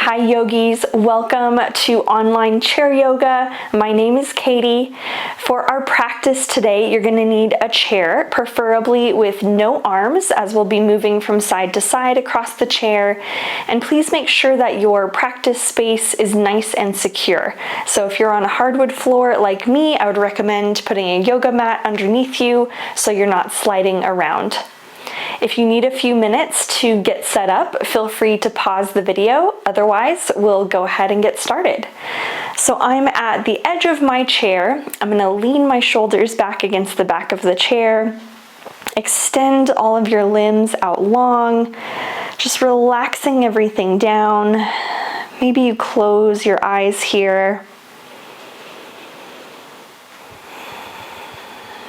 Hi yogis, welcome to online chair yoga. My name is Katie. For our practice today, you're going to need a chair, preferably with no arms, as we'll be moving from side to side across the chair. And please make sure that your practice space is nice and secure. So if you're on a hardwood floor like me, I would recommend putting a yoga mat underneath you so you're not sliding around. If you need a few minutes to get set up, feel free to pause the video. Otherwise, we'll go ahead and get started. So I'm at the edge of my chair. I'm going to lean my shoulders back against the back of the chair. Extend all of your limbs out long, just relaxing everything down. Maybe you close your eyes here.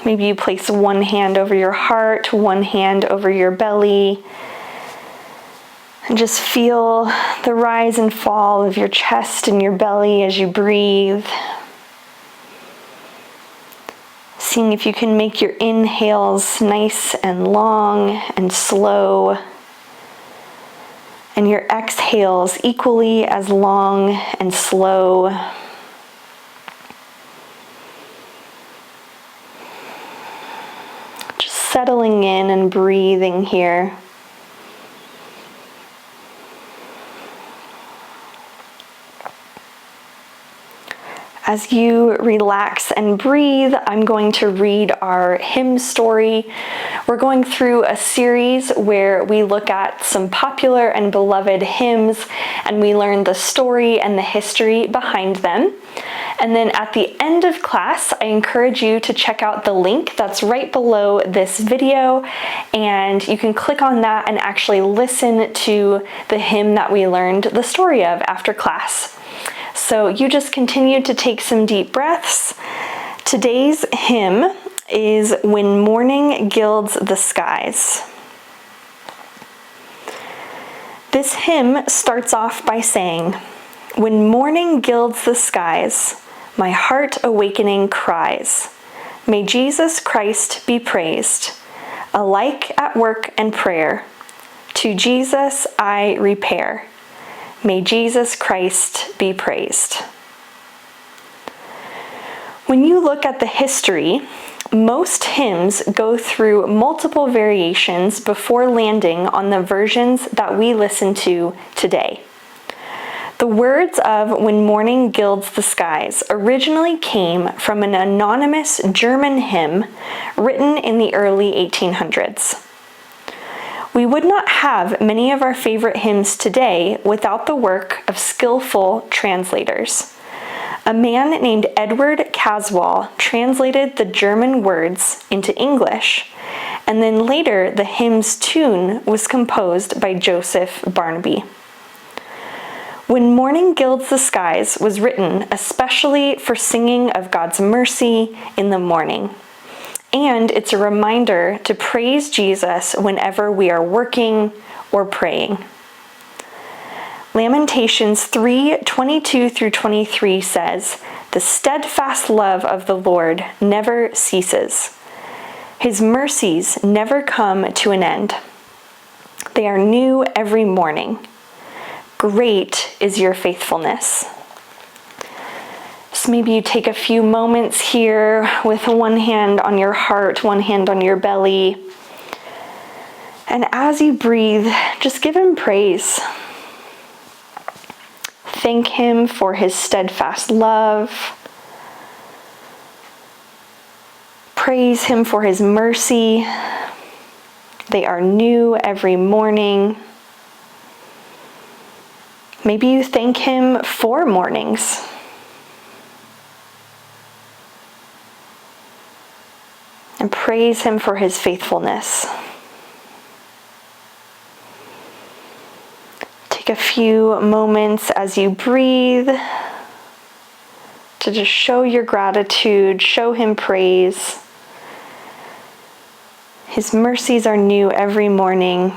Maybe you place one hand over your heart, one hand over your belly, and just feel the rise and fall of your chest and your belly as you breathe. Seeing if you can make your inhales nice and long and slow, and your exhales equally as long and slow. Settling in and breathing here. As you relax and breathe, I'm going to read our hymn story. We're going through a series where we look at some popular and beloved hymns and we learn the story and the history behind them. And then at the end of class, I encourage you to check out the link that's right below this video, and you can click on that and actually listen to the hymn that we learned the story of after class. So you just continue to take some deep breaths. Today's hymn is When Morning Gilds the Skies. This hymn starts off by saying, "When morning gilds the skies, my heart awakening cries, may Jesus Christ be praised, alike at work and prayer. To Jesus I repair. May Jesus Christ be praised." When you look at the history, most hymns go through multiple variations before landing on the versions that we listen to today. The words of "When Morning Gilds the Skies" originally came from an anonymous German hymn written in the early 1800s. We would not have many of our favorite hymns today without the work of skillful translators. A man named Edward Caswall translated the German words into English, and then later the hymn's tune was composed by Joseph Barnaby. When Morning Gilds the Skies was written especially for singing of God's mercy in the morning. And it's a reminder to praise Jesus whenever we are working or praying. Lamentations 3:22 through 23 says, "The steadfast love of the Lord never ceases. His mercies never come to an end. They are new every morning. Great is your faithfulness." So maybe you take a few moments here with one hand on your heart, one hand on your belly. And as you breathe, just give him praise. Thank him for his steadfast love. Praise him for his mercy. They are new every morning. Maybe you thank him for mornings. And praise him for his faithfulness. Take a few moments as you breathe to just show your gratitude, show him praise. His mercies are new every morning.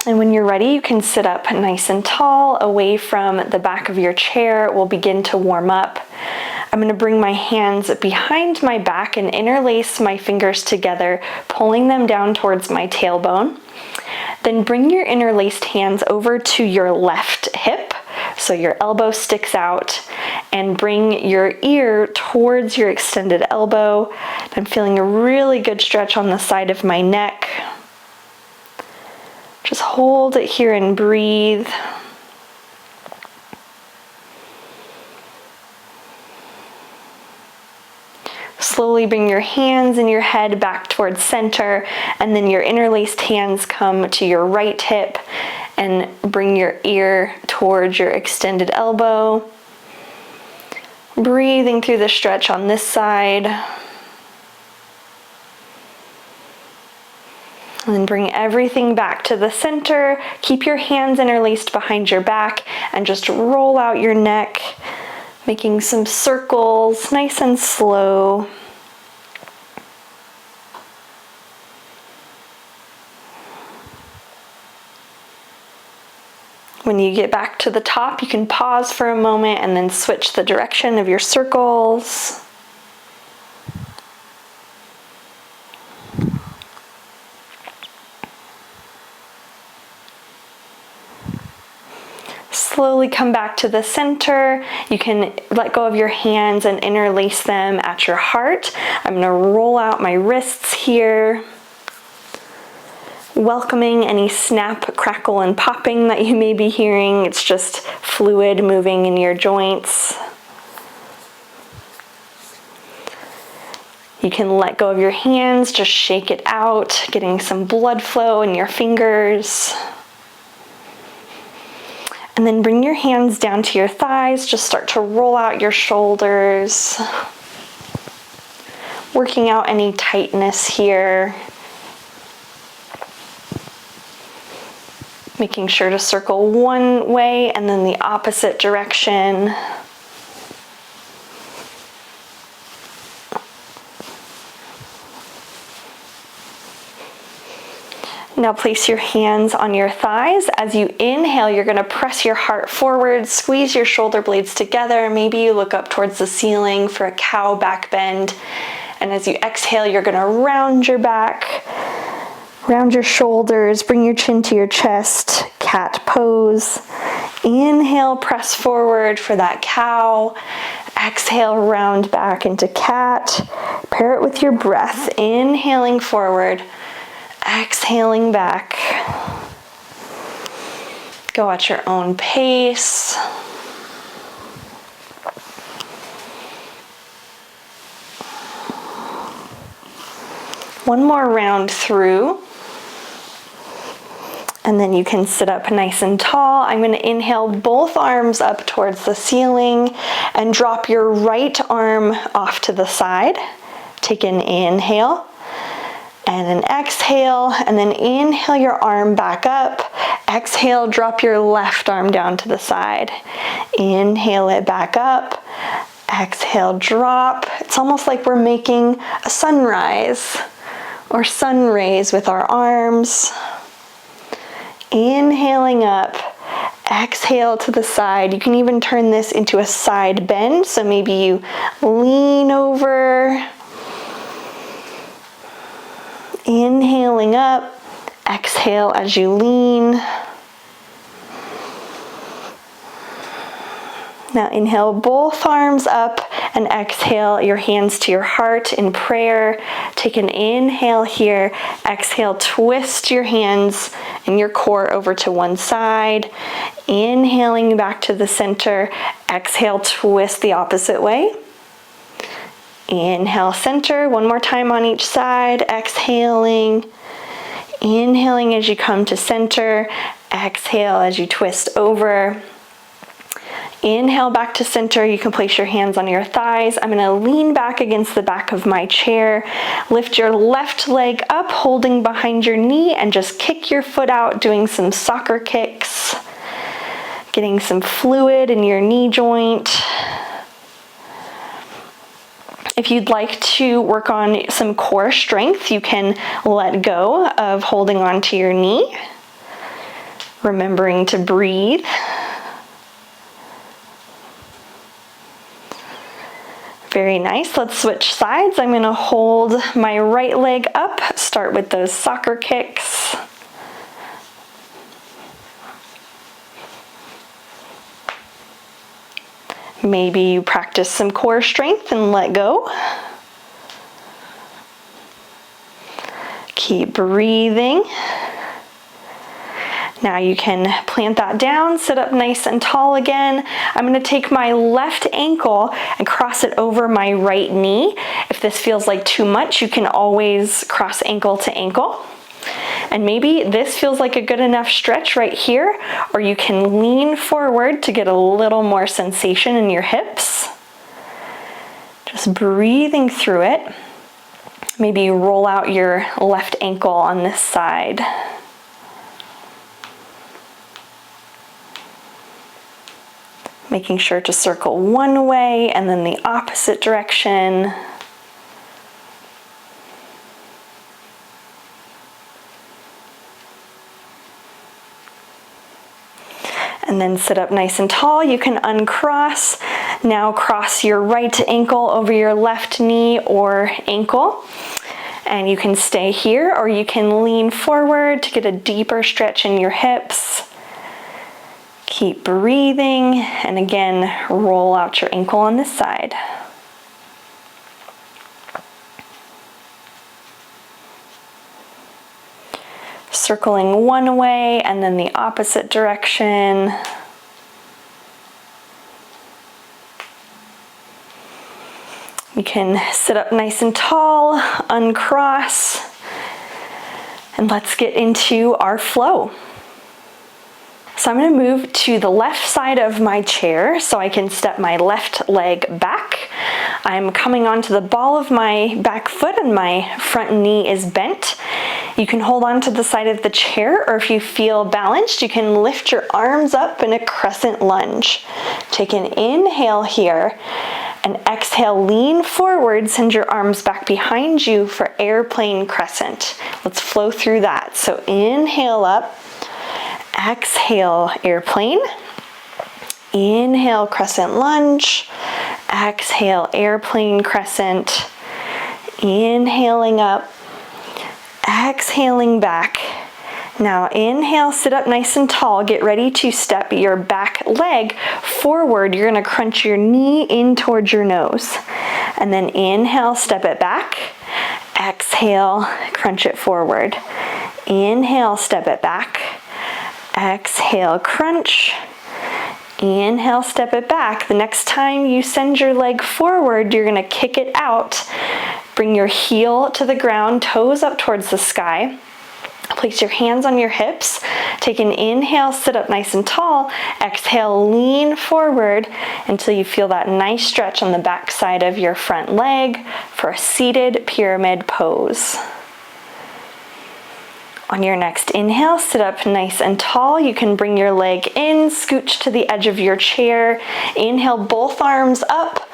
And when you're ready, you can sit up nice and tall away from the back of your chair. We'll begin to warm up. I'm I'm going to bring my hands behind my back and interlace my fingers together, pulling them down towards my tailbone. Then bring your interlaced hands over to your left hip, so your elbow sticks out, and bring your ear towards your extended elbow. I'm feeling a really good stretch on the side of my neck. Just hold it here and breathe. Slowly bring your hands and your head back towards center, and then your interlaced hands come to your right hip and bring your ear towards your extended elbow. Breathing through the stretch on this side. And then bring everything back to the center. Keep your hands interlaced behind your back and just roll out your neck, making some circles, nice and slow. When you get back to the top, you can pause for a moment and then switch the direction of your circles. Slowly come back to the center. You can let go of your hands and interlace them at your heart. I'm going to roll out my wrists here, welcoming any snap, crackle, and popping that you may be hearing. It's just fluid moving in your joints. You can let go of your hands, just shake it out, getting some blood flow in your fingers. And then bring your hands down to your thighs, just start to roll out your shoulders, working out any tightness here. Making sure to circle one way and then the opposite direction. Now place your hands on your thighs. As you inhale, you're going to press your heart forward, squeeze your shoulder blades together. Maybe you look up towards the ceiling for a cow back bend. And as you exhale, you're going to round your back, round your shoulders, bring your chin to your chest, cat pose. Inhale, press forward for that cow. Exhale, round back into cat. Pair it with your breath. Inhaling forward. Exhaling back. Go at your own pace. One more round through. And then you can sit up nice and tall. I'm going to inhale both arms up towards the ceiling and drop your right arm off to the side. Take an inhale. And an exhale, and then inhale your arm back up. Exhale, drop your left arm down to the side. Inhale it back up. Exhale, drop. It's almost like we're making a sunrise or sun rays with our arms. Inhaling up. Exhale to the side. You can even turn this into a side bend. So maybe you lean over. Inhaling up, exhale as you lean. Now inhale both arms up and exhale your hands to your heart in prayer. Take an inhale here. Exhale, twist your hands and your core over to one side. Inhaling back to the center. Exhale, twist the opposite way. Inhale, center, one more time on each side, exhaling. Inhaling as you come to center, exhale as you twist over. Inhale back to center, you can place your hands on your thighs. I'm gonna lean back against the back of my chair. Lift your left leg up, holding behind your knee, and just kick your foot out, doing some soccer kicks. Getting some fluid in your knee joint. If you'd like to work on some core strength, you can let go of holding onto your knee, remembering to breathe. Very nice. Let's switch sides. I'm going to hold my right leg up, start with those soccer kicks. Maybe you practice some core strength and let go. Keep breathing. Now you can plant that down, sit up nice and tall again. I'm going to take my left ankle and cross it over my right knee. If this feels like too much, you can always cross ankle to ankle. And maybe this feels like a good enough stretch right here, or you can lean forward to get a little more sensation in your hips. Just breathing through it. Maybe roll out your left ankle on this side. Making sure to circle one way and then the opposite direction. And then sit up nice and tall. You can uncross. Now cross your right ankle over your left knee or ankle. And you can stay here, or you can lean forward to get a deeper stretch in your hips. Keep breathing, and again, roll out your ankle on this side. Circling one way and then the opposite direction. You can sit up nice and tall, uncross, and let's get into our flow. So I'm going to move to the left side of my chair so I can step my left leg back. I'm coming onto the ball of my back foot and my front knee is bent. You can hold on to the side of the chair, or if you feel balanced, you can lift your arms up in a crescent lunge. Take an inhale here, and exhale, lean forward, send your arms back behind you for airplane crescent. Let's flow through that. So inhale up. Exhale, airplane. Inhale, crescent lunge. Exhale, airplane crescent. Inhaling up. Exhaling back. Now inhale, sit up nice and tall. Get ready to step your back leg forward. You're going to crunch your knee in towards your nose. And then inhale, step it back. Exhale, crunch it forward. Inhale, step it back. Exhale, crunch. Inhale, step it back. The next time you send your leg forward, you're going to kick it out. Bring your heel to the ground, toes up towards the sky. Place your hands on your hips. Take an inhale, sit up nice and tall. Exhale, lean forward until you feel that nice stretch on the back side of your front leg for a seated pyramid pose. On your next inhale, sit up nice and tall. You can bring your leg in, scooch to the edge of your chair. Inhale, both arms up.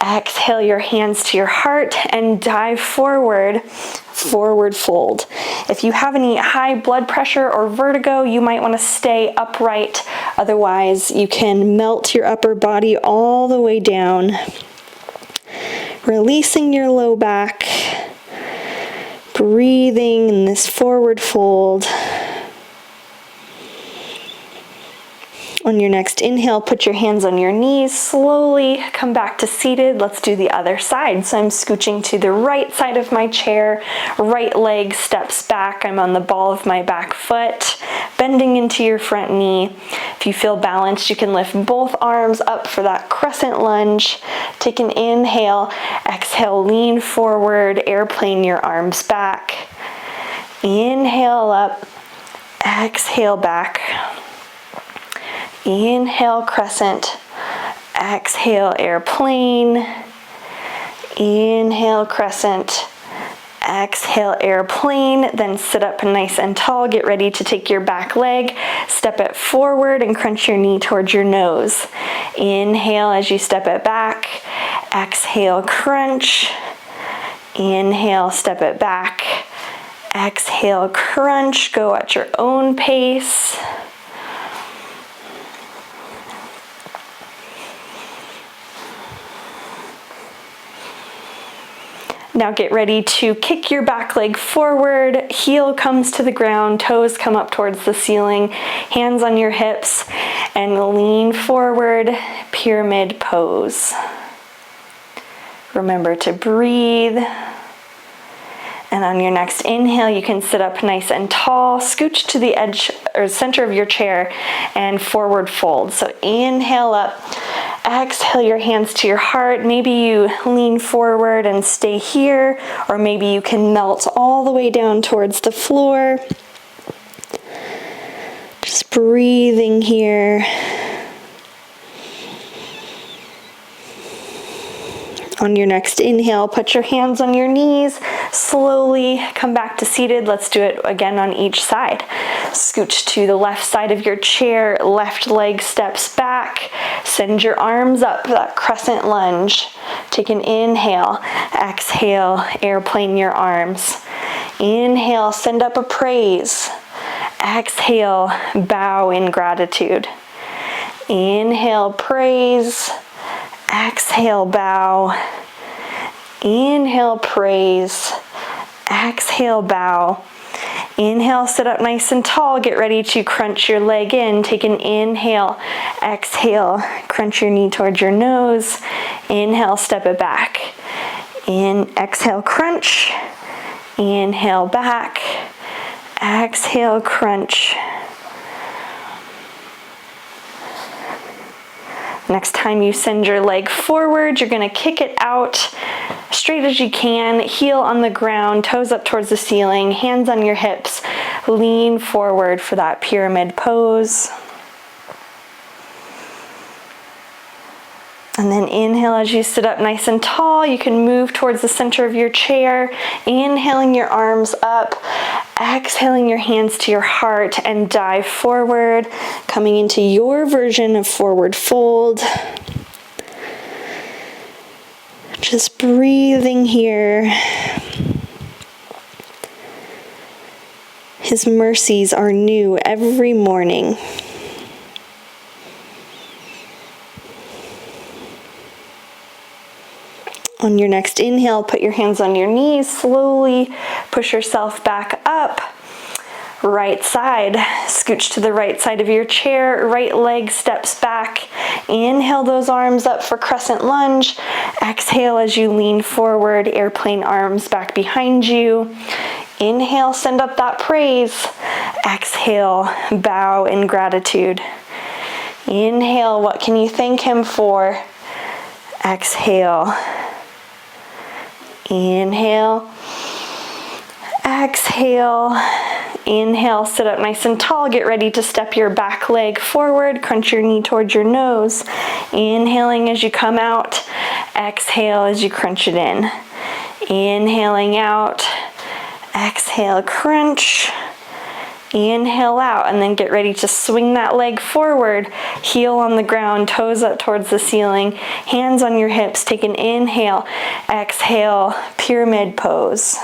Exhale, your hands to your heart and dive forward, forward fold. If you have any high blood pressure or vertigo, you might want to stay upright. Otherwise, you can melt your upper body all the way down. Releasing your low back. Breathing in this forward fold. On your next inhale, put your hands on your knees, slowly come back to seated. Let's do the other side. So I'm scooching to the right side of my chair, right leg steps back. I'm on the ball of my back foot, bending into your front knee. If you feel balanced, you can lift both arms up for that crescent lunge. Take an inhale, exhale, lean forward, airplane your arms back. Inhale up, exhale back. Inhale, crescent. Exhale, airplane. Inhale, crescent. Exhale, airplane. Then sit up nice and tall. Get ready to take your back leg. Step it forward and crunch your knee towards your nose. Inhale as you step it back. Exhale, crunch. Inhale, step it back. Exhale, crunch. Go at your own pace. Now get ready to kick your back leg forward, heel comes to the ground, toes come up towards the ceiling, hands on your hips, and lean forward, pyramid pose. Remember to breathe. And on your next inhale, you can sit up nice and tall, scooch to the edge or center of your chair and forward fold. So inhale up, exhale your hands to your heart. Maybe you lean forward and stay here, or maybe you can melt all the way down towards the floor. Just breathing here. On your next inhale, put your hands on your knees, slowly come back to seated. Let's do it again on each side. Scooch to the left side of your chair, left leg steps back, send your arms up, that crescent lunge. Take an inhale, exhale, airplane your arms. Inhale, send up a praise. Exhale, bow in gratitude. Inhale, praise. Exhale, bow. Inhale, praise. Exhale, bow. Inhale, sit up nice and tall. Get ready to crunch your leg in. Take an inhale. Exhale, crunch your knee towards your nose. Inhale, step it back. Exhale, crunch. Inhale, back. Exhale, crunch. Next time you send your leg forward, you're going to kick it out straight as you can, heel on the ground, toes up towards the ceiling, hands on your hips, lean forward for that pyramid pose. And then inhale as you sit up nice and tall. You can move towards the center of your chair, inhaling your arms up, exhaling your hands to your heart and dive forward, coming into your version of forward fold. Just breathing here. His mercies are new every morning. On your next inhale, put your hands on your knees, slowly push yourself back up. Right side, scooch to the right side of your chair, right leg steps back. Inhale those arms up for crescent lunge. Exhale as you lean forward, airplane arms back behind you. Inhale, send up that praise. Exhale, bow in gratitude. Inhale, what can you thank him for? Exhale. Inhale, exhale, inhale, sit up nice and tall, get ready to step your back leg forward, crunch your knee towards your nose, inhaling as you come out, exhale as you crunch it in, inhaling out, exhale, crunch, inhale out, and then get ready to swing that leg forward, heel on the ground, toes up towards the ceiling, hands on your hips, take an inhale, exhale, pyramid pose.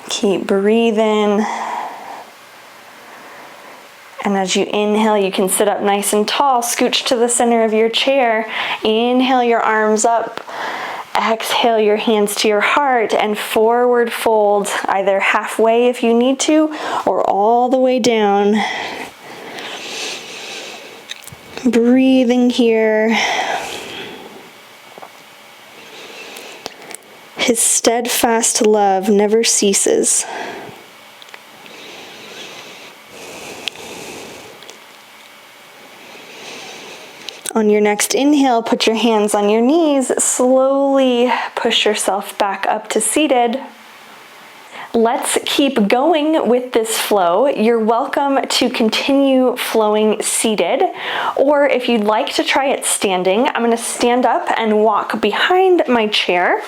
Keep breathing. And as you inhale, you can sit up nice and tall, scooch to the center of your chair, inhale your arms up, exhale your hands to your heart and forward fold, either halfway if you need to, or all the way down. Breathing here. His steadfast love never ceases. On your next inhale, put your hands on your knees, slowly push yourself back up to seated. Let's keep going with this flow. You're welcome to continue flowing seated, or if you'd like to try it standing, I'm going to stand up and walk behind my chair.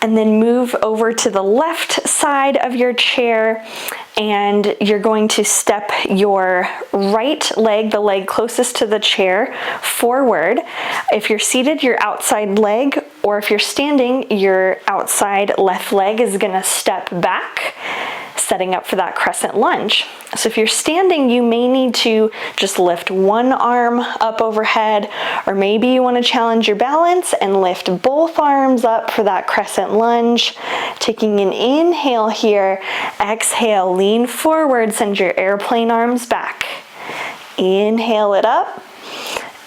And then move over to the left side of your chair, and you're going to step your right leg, the leg closest to the chair, forward. If you're seated, your outside leg, or if you're standing, your outside left leg is gonna step back. setting up for that crescent lunge. So if you're standing, you may need to just lift one arm up overhead, or maybe you want to challenge your balance and lift both arms up for that crescent lunge. Taking an inhale here, exhale, lean forward, send your airplane arms back. Inhale it up,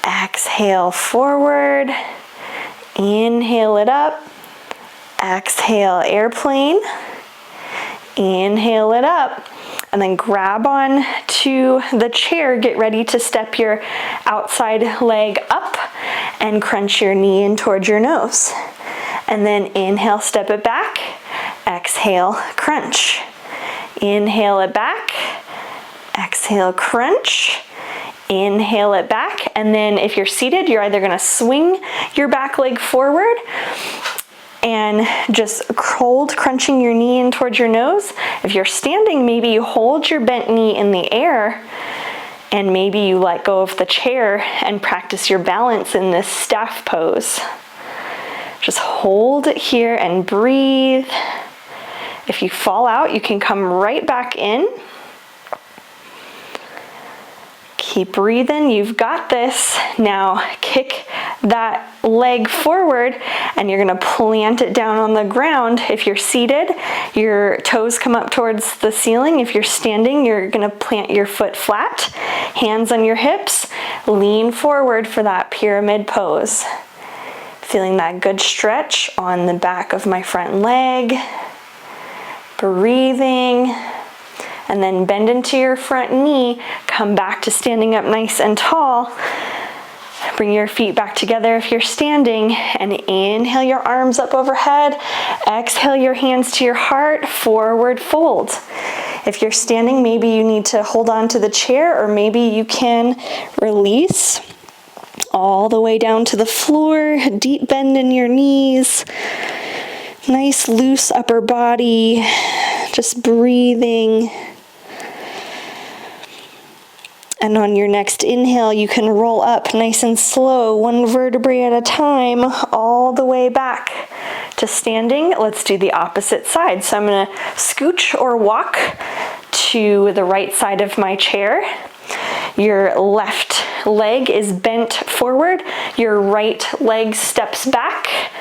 exhale forward, inhale it up, exhale airplane, inhale it up, and then grab on to the chair. Get ready to step your outside leg up and crunch your knee in towards your nose. And then inhale, step it back, exhale, crunch. Inhale it back, exhale, crunch. Inhale it back, and then if you're seated, you're either gonna swing your back leg forward and just hold, crunching your knee in towards your nose. If you're standing, maybe you hold your bent knee in the air, and maybe you let go of the chair and practice your balance in this staff pose. Just hold it here and breathe. If you fall out, you can come right back in. Keep breathing, you've got this. Now kick that leg forward and you're gonna plant it down on the ground. If you're seated, your toes come up towards the ceiling. If you're standing, you're gonna plant your foot flat, hands on your hips, lean forward for that pyramid pose. Feeling that good stretch on the back of my front leg. Breathing. And then bend into your front knee, come back to standing up nice and tall. Bring your feet back together if you're standing, and inhale your arms up overhead. Exhale your hands to your heart, forward fold. If you're standing, maybe you need to hold on to the chair, or maybe you can release all the way down to the floor. Deep bend in your knees. Nice loose upper body. Just breathing. And on your next inhale, you can roll up nice and slow, one vertebrae at a time, all the way back to standing. Let's do the opposite side. So I'm gonna scooch or walk to the right side of my chair. Your left leg is bent forward. Your right leg steps back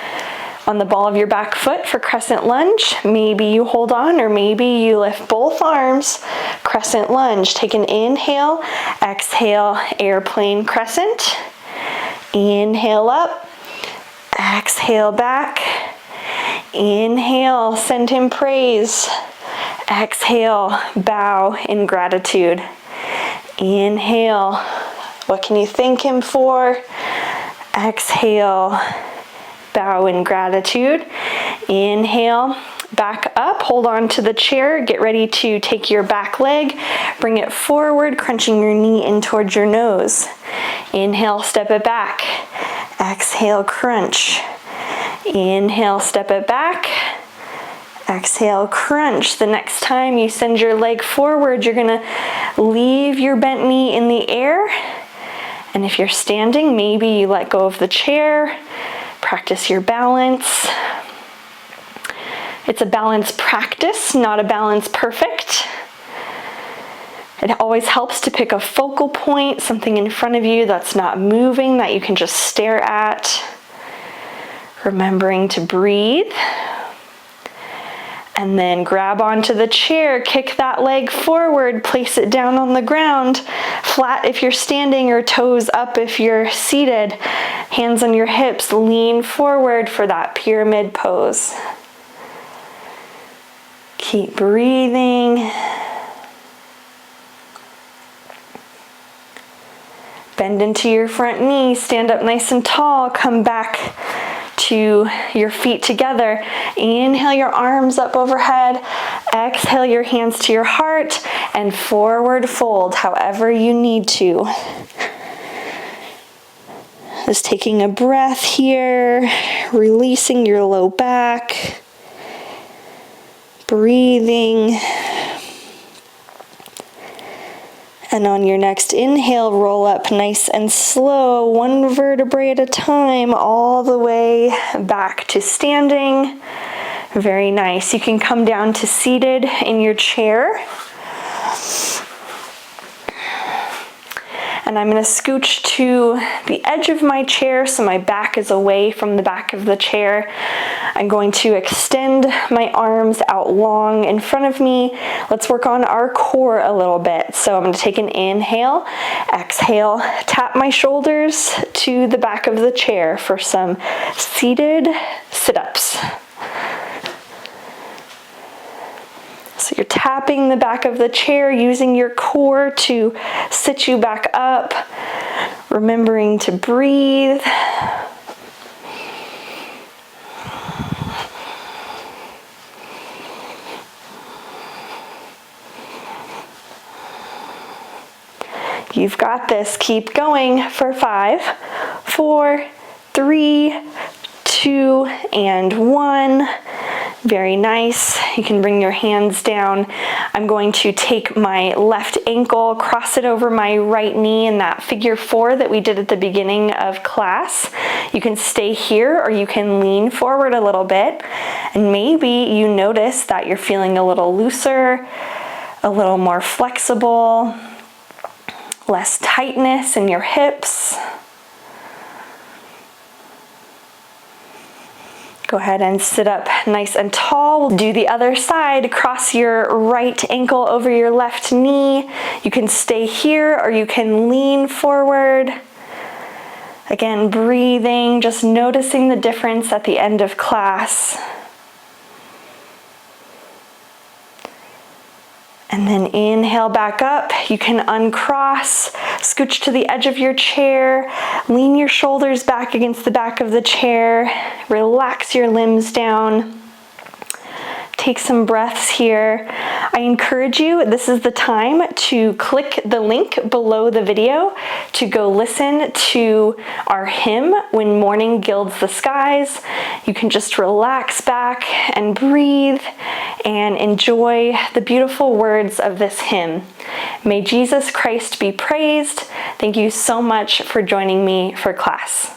on the ball of your back foot for crescent lunge. Maybe you hold on, or maybe you lift both arms, crescent lunge. Take an inhale, exhale, airplane crescent. Inhale up, exhale back. Inhale, send him praise. Exhale, bow in gratitude. Inhale, what can you thank him for? Exhale, bow in gratitude. Inhale, back up, hold on to the chair, get ready to take your back leg, bring it forward, crunching your knee in towards your nose. Inhale, step it back. Exhale, crunch. Inhale, step it back. Exhale, crunch. The next time you send your leg forward, you're gonna leave your bent knee in the air. And if you're standing, maybe you let go of the chair. Practice your balance. It's a balance practice, not a balance perfect. It always helps to pick a focal point, something in front of you that's not moving, that you can just stare at. Remembering to breathe. And then grab onto the chair, kick that leg forward, place it down on the ground, flat if you're standing, or toes up if you're seated. Hands on your hips, lean forward for that pyramid pose. Keep breathing. Bend into your front knee, stand up nice and tall, come back to your feet together. Inhale your arms up overhead. Exhale your hands to your heart and forward fold however you need to. Just taking a breath here, releasing your low back, breathing. And on your next inhale, roll up nice and slow, one vertebrae at a time, all the way back to standing. Very nice. You can come down to seated in your chair. And I'm going to scooch to the edge of my chair so my back is away from the back of the chair. I'm going to extend my arms out long in front of me. Let's work on our core a little bit. So I'm going to take an inhale, exhale, tap my shoulders to the back of the chair for some seated sit-ups. So you're tapping the back of the chair, using your core to sit you back up, remembering to breathe. You've got this. Keep going for 5, 4, 3, 2, and 1. Very nice. You can bring your hands down. I'm going to take my left ankle, cross it over my right knee in that figure 4 that we did at the beginning of class. You can stay here or you can lean forward a little bit. And maybe you notice that you're feeling a little looser, a little more flexible, less tightness in your hips. Go ahead and sit up nice and tall. We'll do the other side. Cross your right ankle over your left knee. You can stay here or you can lean forward. Again, breathing, just noticing the difference at the end of class. And then inhale back up. You can uncross, scooch to the edge of your chair, lean your shoulders back against the back of the chair, relax your limbs down. Take some breaths here. I encourage you, this is the time to click the link below the video to go listen to our hymn, When Morning Gilds the Skies. You can just relax back and breathe and enjoy the beautiful words of this hymn. May Jesus Christ be praised. Thank you so much for joining me for class.